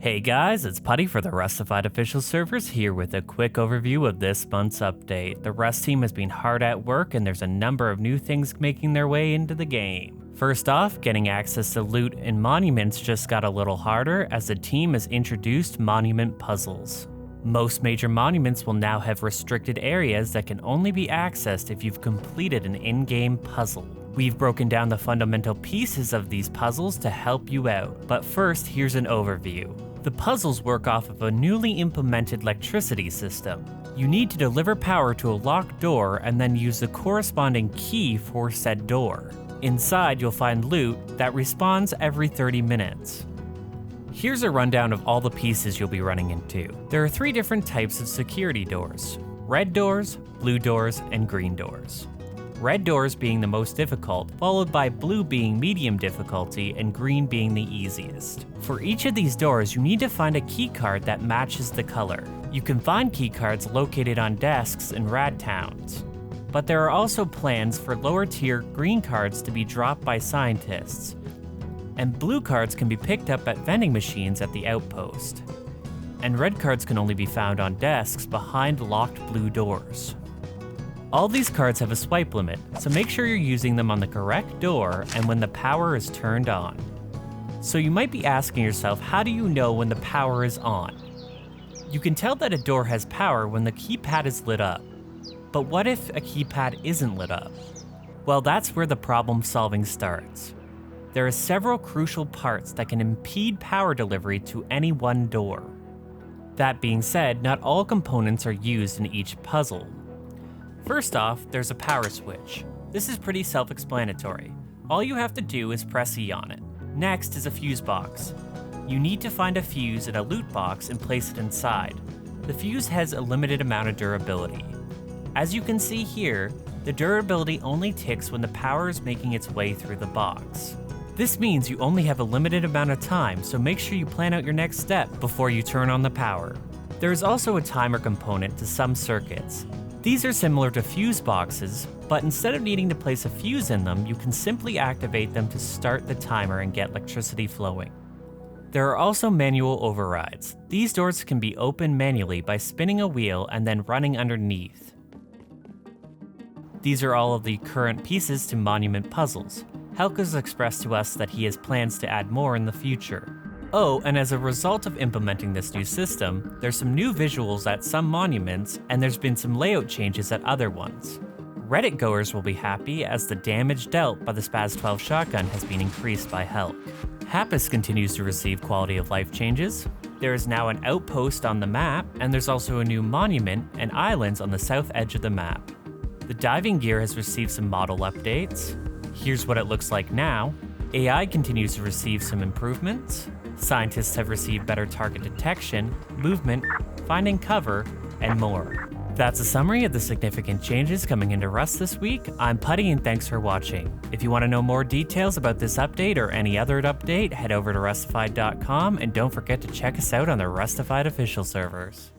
Hey guys, it's Putty for the Rustafied official servers here with a quick overview of this month's update. The Rust team has been hard at work and there's a number of new things making their way into the game. First off, getting access to loot and monuments just got a little harder as the team has introduced monument puzzles. Most major monuments will now have restricted areas that can only be accessed if you've completed an in-game puzzle. We've broken down the fundamental pieces of these puzzles to help you out, but first here's an overview. The puzzles work off of a newly implemented electricity system. You need to deliver power to a locked door and then use the corresponding key for said door. Inside, you'll find loot that respawns every 30 minutes. Here's a rundown of all the pieces you'll be running into. There are 3 different types of security doors: red doors, blue doors, and green doors. Red doors being the most difficult, followed by blue being medium difficulty and green being the easiest. For each of these doors, you need to find a keycard that matches the color. You can find keycards located on desks in rad towns. But there are also plans for lower tier green cards to be dropped by scientists. And blue cards can be picked up at vending machines at the outpost. And red cards can only be found on desks behind locked blue doors. All these cards have a swipe limit, so make sure you're using them on the correct door and when the power is turned on. So you might be asking yourself, how do you know when the power is on? You can tell that a door has power when the keypad is lit up. But what if a keypad isn't lit up? Well, that's where the problem solving starts. There are several crucial parts that can impede power delivery to any one door. That being said, not all components are used in each puzzle. First off, there's a power switch. This is pretty self-explanatory. All you have to do is press E on it. Next is a fuse box. You need to find a fuse in a loot box and place it inside. The fuse has a limited amount of durability. As you can see here, the durability only ticks when the power is making its way through the box. This means you only have a limited amount of time, so make sure you plan out your next step before you turn on the power. There is also a timer component to some circuits. These are similar to fuse boxes, but instead of needing to place a fuse in them, you can simply activate them to start the timer and get electricity flowing. There are also manual overrides. These doors can be opened manually by spinning a wheel and then running underneath. These are all of the current pieces to monument puzzles. Helk has expressed to us that he has plans to add more in the future. Oh, and as a result of implementing this new system, there's some new visuals at some monuments, and there's been some layout changes at other ones. Reddit goers will be happy as the damage dealt by the Spaz 12 shotgun has been increased by Helk. Happus continues to receive quality of life changes. There is now an outpost on the map, and there's also a new monument and islands on the south edge of the map. The diving gear has received some model updates. Here's what it looks like now. AI continues to receive some improvements. Scientists have received better target detection, movement, finding cover, and more. That's a summary of the significant changes coming into Rust this week. I'm Putty and thanks for watching. If you want to know more details about this update or any other update, head over to rustafied.com and don't forget to check us out on the Rustafied official servers.